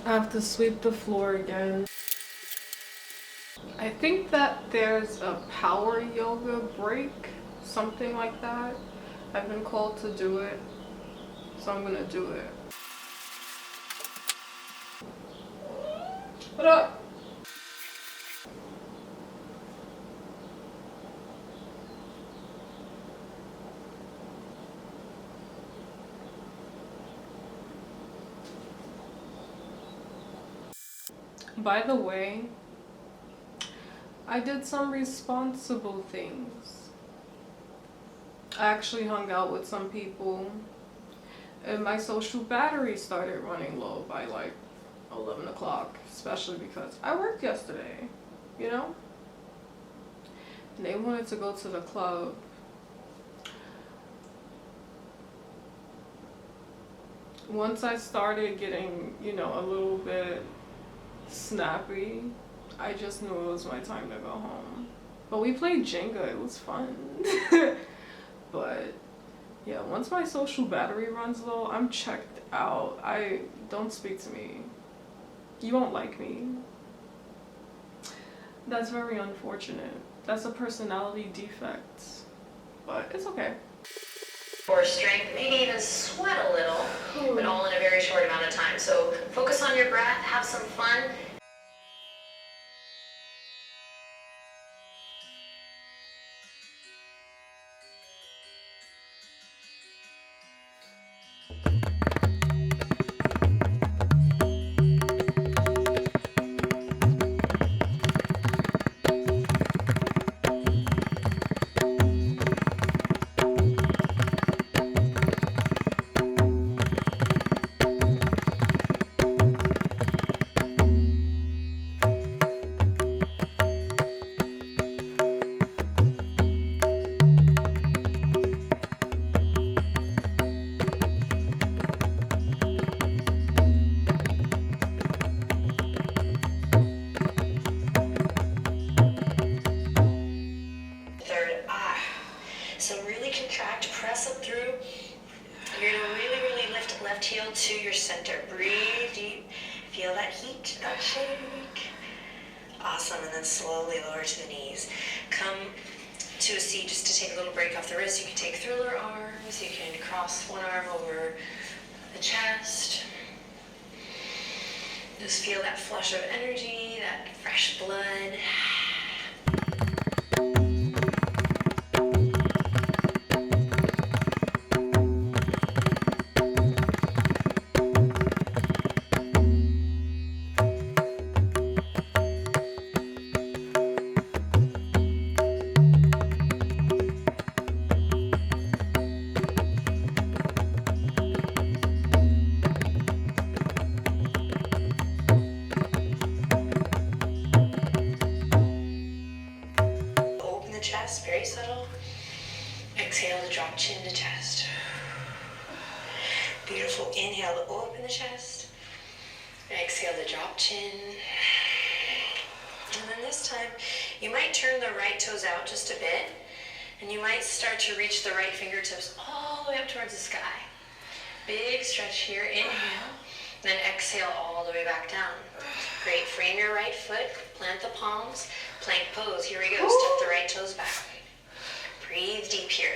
I have to sweep the floor again. I think that there's a power yoga break, something like that. I've been called to do it, so I'm gonna do it. What up? By the way, I did some responsible things. I actually hung out with some people, and my social battery started running low by like 11 o'clock, especially because I worked yesterday, you know? And they wanted to go to the club. Once I started getting, you know, a little bit snappy, I just knew it was my time to go home. But we played Jenga, it was fun. But yeah, once my social battery runs low, I'm checked out. Don't speak to me. You won't like me. That's very unfortunate. That's a personality defect. But it's okay. Or strength, maybe even sweat a little, but all in a very short amount of time. So focus on your breath, have some fun. So really contract, press up through. You're gonna really lift left heel to your center. Breathe deep. Feel that heat, that shake. Awesome, and then slowly lower to the knees. Come to a seat just to take a little break off the wrist. You can take thriller arms. You can cross one arm over the chest. Just feel that flush of energy, that fresh blood. Chest, very subtle. Exhale to drop chin to chest. Beautiful. Inhale to open the chest. Exhale to drop chin. And then this time, you might turn the right toes out just a bit, and you might start to reach the right fingertips all the way up towards the sky. Big stretch here. Inhale. Then exhale all the way back down. Great. Frame your right foot. Plant the palms. Plank pose. Here we go. Step the right toes back. Breathe deep here.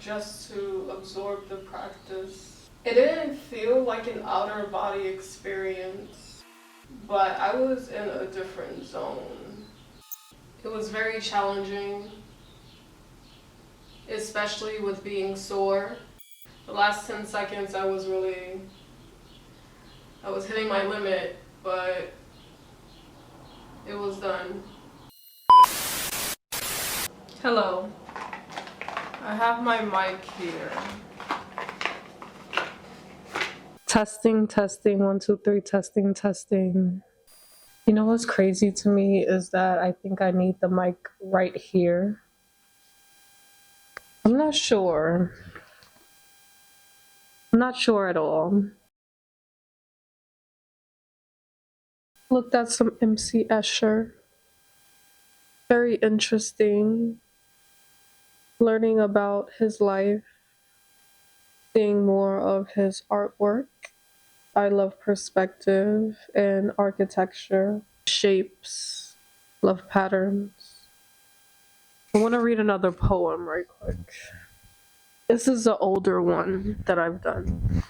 just to absorb the practice. It didn't feel like an outer body experience, but I was in a different zone. It was very challenging, especially with being sore. The last 10 seconds I was hitting my limit, but it was done. Hello. I have my mic here. Testing, 1, 2, 3, testing. You know what's crazy to me is that I think I need the mic right here. I'm not sure. I'm not sure at all. Looked at some MC Escher. Very interesting. Learning about his life, seeing more of his artwork. I love perspective and architecture, shapes, love patterns. I want to read another poem right quick. This is the older one that I've done.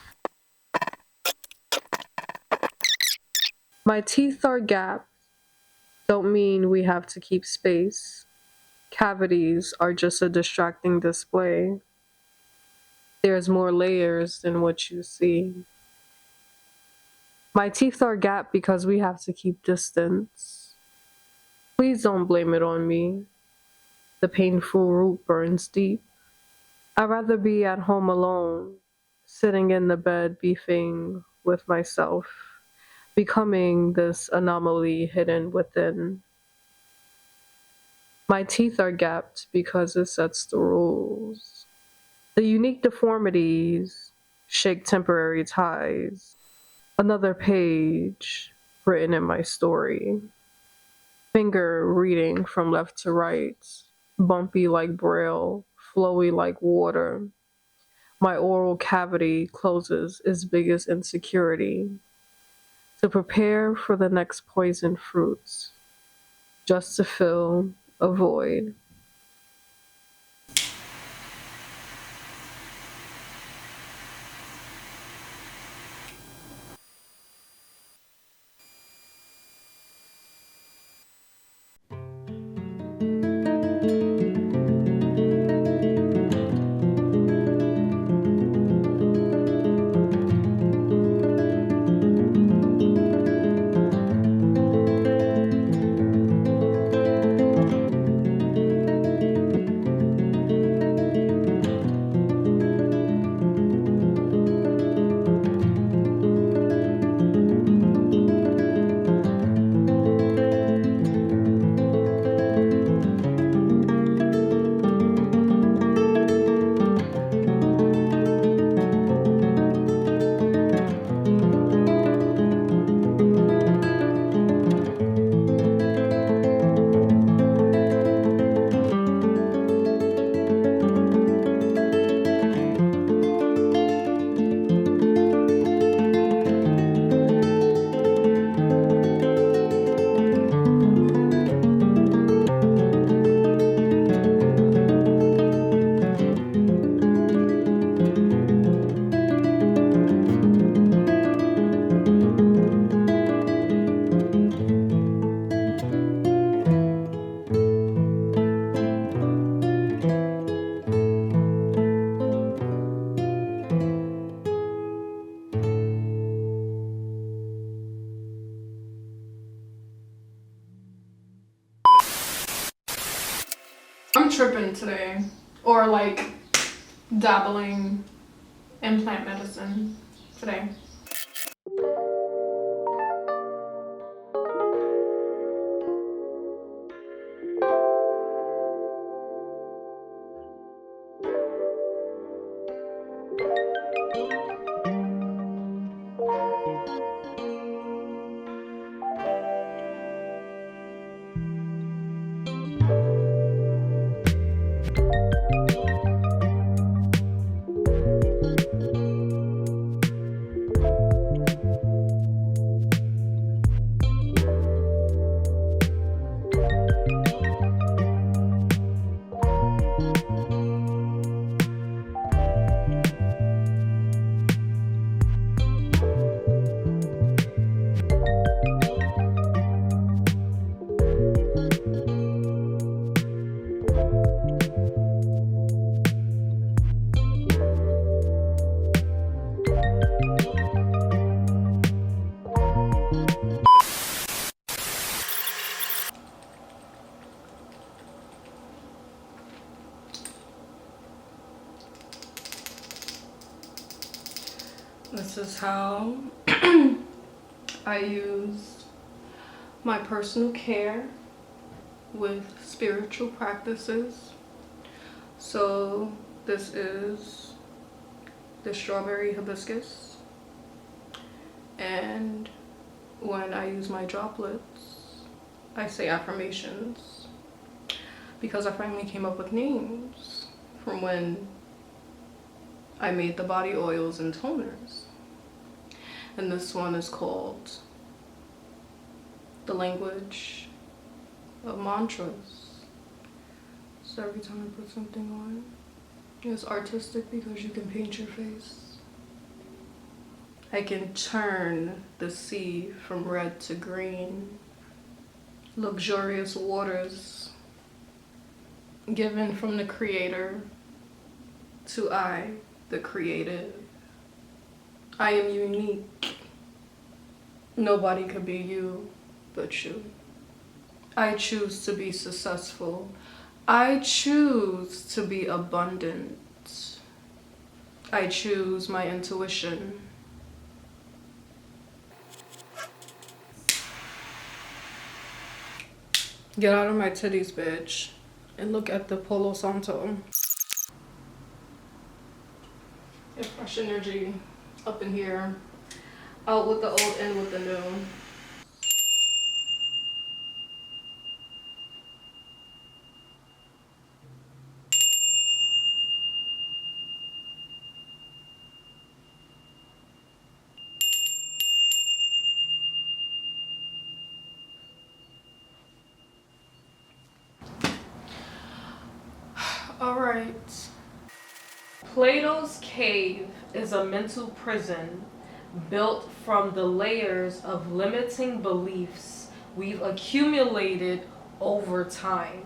My teeth are gapped, don't mean we have to keep space. Cavities are just a distracting display. There's more layers than what you see. My teeth are gapped because we have to keep distance. Please don't blame it on me. The painful root burns deep. I'd rather be at home alone, sitting in the bed beefing with myself, becoming this anomaly hidden within. My teeth are gapped because it sets the rules. The unique deformities shake temporary ties. Another page written in my story. Finger reading from left to right, bumpy like braille, flowy like water. My oral cavity closes its biggest insecurity. To prepare for the next poison fruits, just to fill a void. I'm tripping today, or like dabbling in plant medicine today. is how I use my personal care with spiritual practices. So this is the strawberry hibiscus, and when I use my droplets, I say affirmations, because I finally came up with names from when I made the body oils and toners. And this one is called the language of mantras. So every time I put something on, it's artistic because you can paint your face. I can turn the sea from red to green. Luxurious waters given from the creator to I, the creative. I am unique. Nobody could be you but you. I choose to be successful. I choose to be abundant. I choose my intuition. Get out of my titties, bitch, and look at the Palo Santo. Get fresh energy up in here. Out with the old, in with the new. All right. Plato's cave is a mental prison built from the layers of limiting beliefs we've accumulated over time.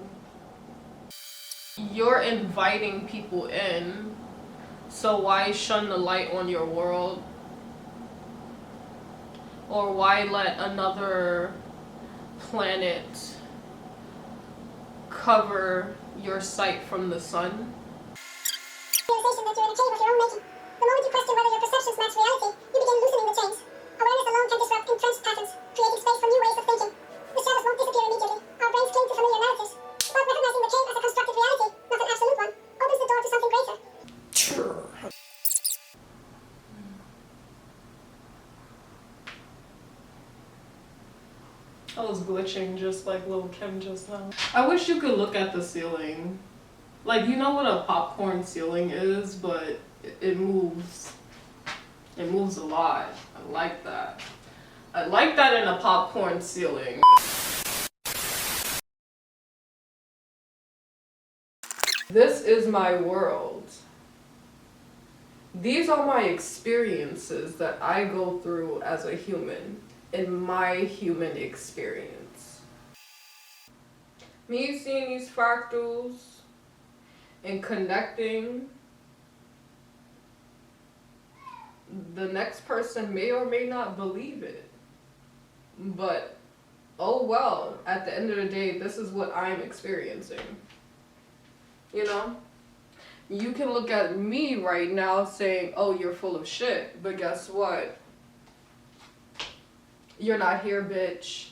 You're inviting people in, so why shun the light on your world? Or why let another planet cover your sight from the sun? Realization that you're in a cave of your own making. The moment you question whether your perceptions match reality, you begin loosening the chains. Awareness alone can disrupt entrenched patterns, creating space for new ways of thinking. The shadows won't disappear immediately. Our brains cling to familiar narratives. But recognizing the cave as a constructed reality, not an absolute one, opens the door to something greater. Sure. I was glitching just like Lil Kim just now. I wish you could look at the ceiling. Like, you know what a popcorn ceiling is, but it moves. It moves a lot. I like that. I like that in a popcorn ceiling. This is my world. These are my experiences that I go through as a human in my human experience. Me seeing these fractals and connecting, the next person may or may not believe it, but oh well, at the end of the day, this is what I'm experiencing. You know? You can look at me right now saying, oh, you're full of shit, but guess what? You're not here, bitch.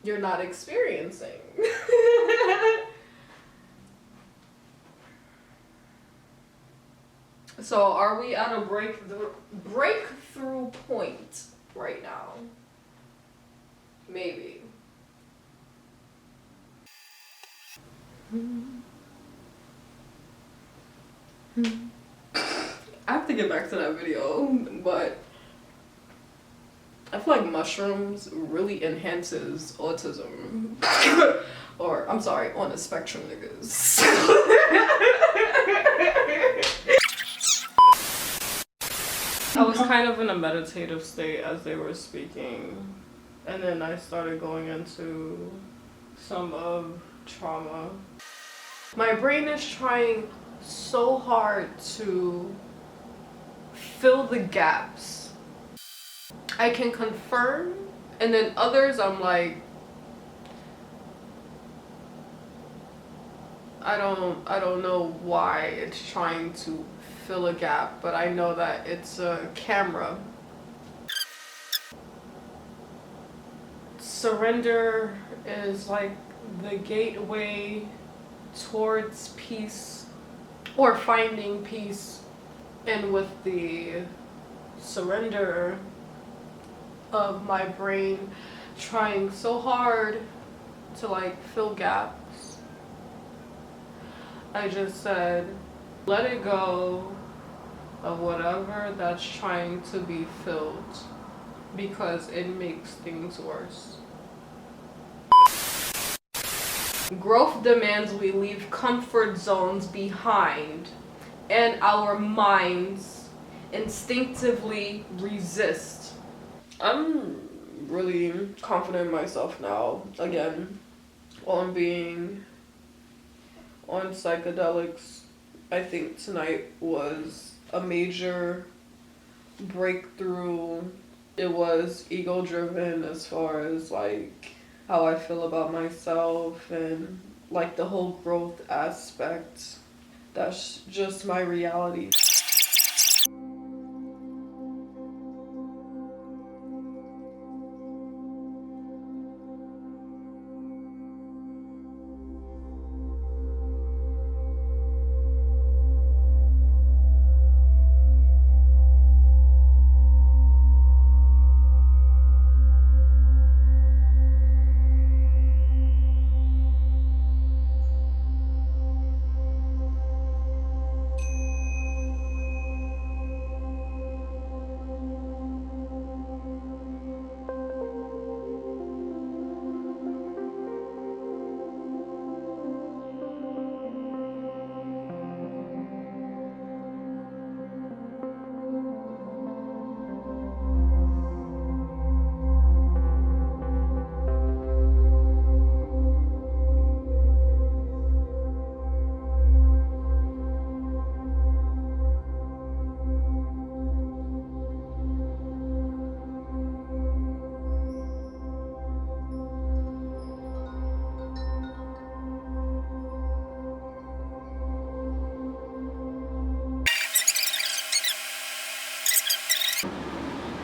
You're not experiencing. So are we at a breakthrough point right now? Maybe. I have to get back to that video, but I feel like mushrooms really enhances autism. Or, I'm sorry, on the spectrum, niggas. I was kind of in a meditative state as they were speaking, and then I started going into some of trauma. My brain is trying so hard to fill the gaps. I can confirm, and then others I'm like, I don't know why it's trying to fill a gap, but I know that it's a camera surrender is like the gateway towards peace or finding peace. And with the surrender of my brain trying so hard to like fill gaps, I just said, let it go of whatever that's trying to be filled, because it makes things worse. Growth demands we leave comfort zones behind, and our minds instinctively resist. I'm really confident in myself now, again, on being on psychedelics. I think tonight was a major breakthrough. It was ego driven as far as like how I feel about myself and like the whole growth aspect. That's just my reality.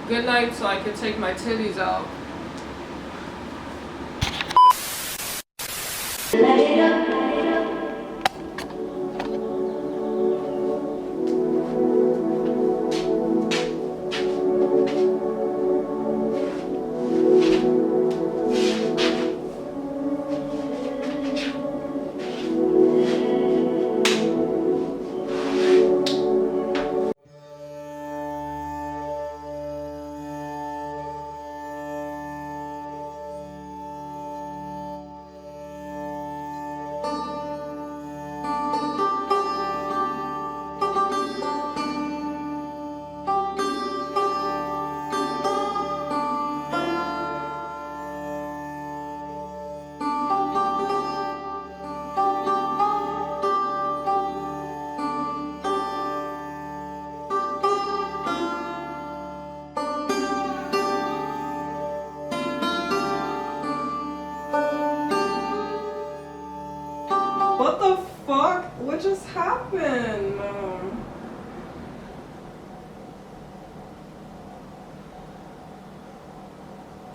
Good night, so I can take my titties out. What the fuck? What just happened?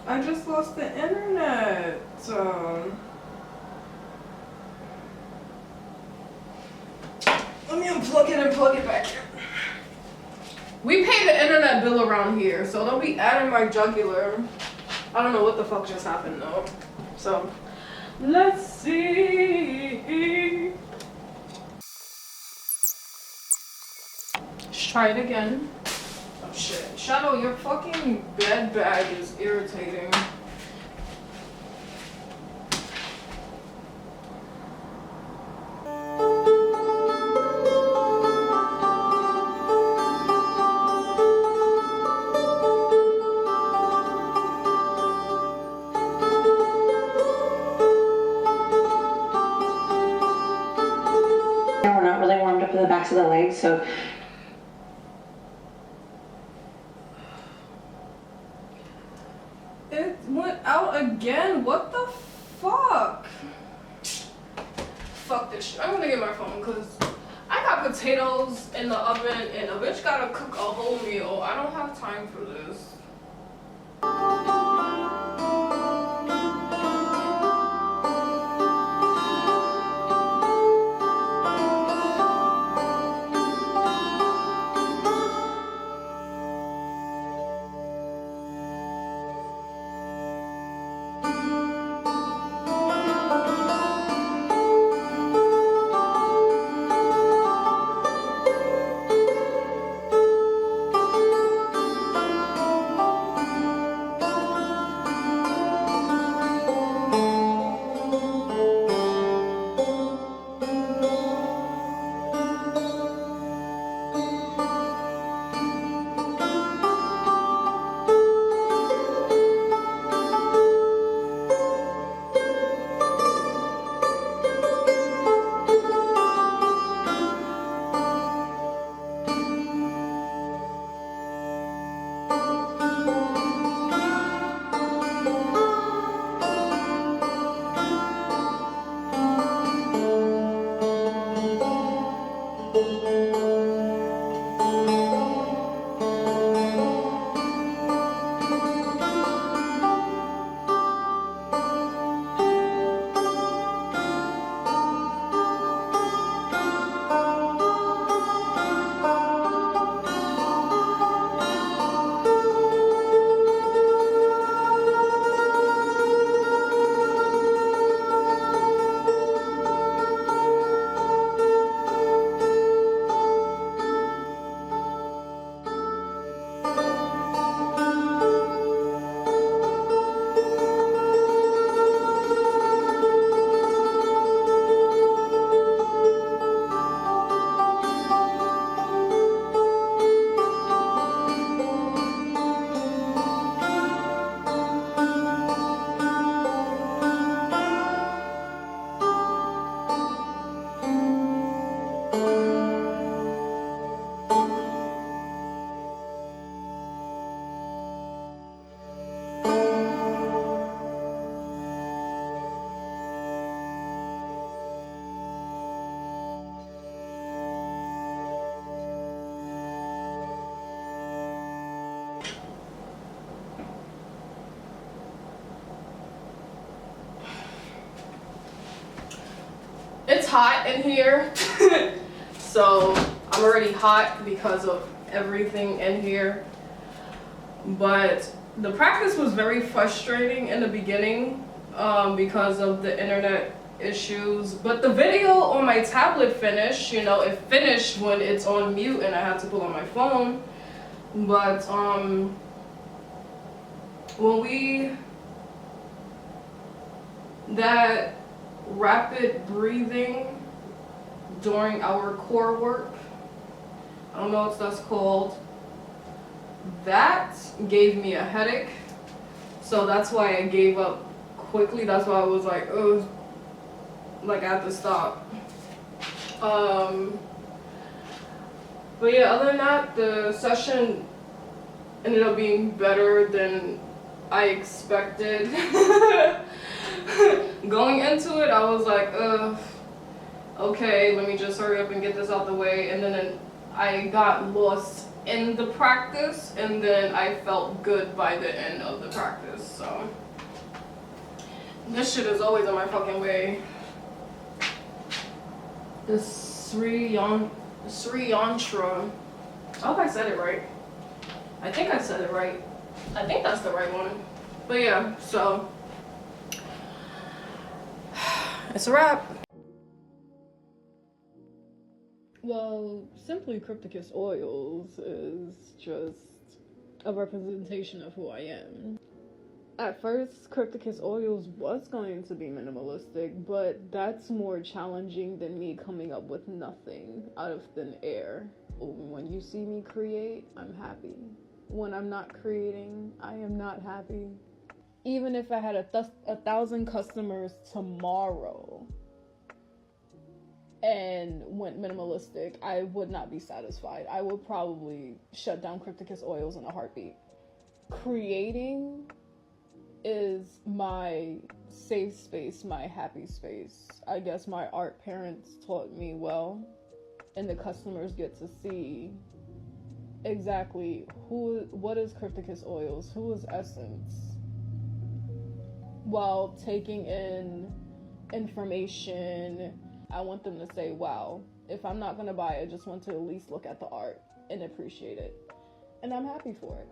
I just lost the internet. Let me unplug it and plug it back in. We pay the internet bill around here, so don't be adding my jugular. I don't know what the fuck just happened though. So, let's see. Let's try it again. Oh shit. Shadow, your fucking bed bag is irritating. We're not really warmed up in the backs of the legs, so it went out again. What the fuck? Fuck this shit. I'm gonna get my phone because I got potatoes in the oven and a bitch gotta cook a whole meal. I don't have time for this. hot in here. So I'm already hot because of everything in here. But the practice was very frustrating in the beginning because of the internet issues. But the video on my tablet finished. You know, it finished when it's on mute and I had to pull on my phone. But that rapid breathing during our core work, I don't know what that's called, that gave me a headache. So that's why I gave up quickly. That's why I was like, oh, like I have to stop. But yeah, other than that, the session ended up being better than I expected. Going into it, I was like, okay, let me just hurry up and get this out the way. And then I got lost in the practice, and then I felt good by the end of the practice. So this shit is always in my fucking way. The Sri Yantra. I hope I said it right. I think I said it right. I think that's the right one. But yeah, so it's a wrap. Well, simply Crypticus oils is just a representation of who I am. At first, Crypticus oils was going to be minimalistic, but that's more challenging than me coming up with nothing out of thin air. When you see me create, I'm happy. When I'm not creating, I am not happy. Even if I had 1,000 customers tomorrow and went minimalistic, I would not be satisfied. I would probably shut down Crypticus oils in a heartbeat. Creating is my safe space, my happy space. I guess my art parents taught me well, and the customers get to see exactly what is Crypticus oils, who is Essence, while taking in information. I want them to say, wow, if I'm not gonna buy it, I just want to at least look at the art and appreciate it. And I'm happy for it.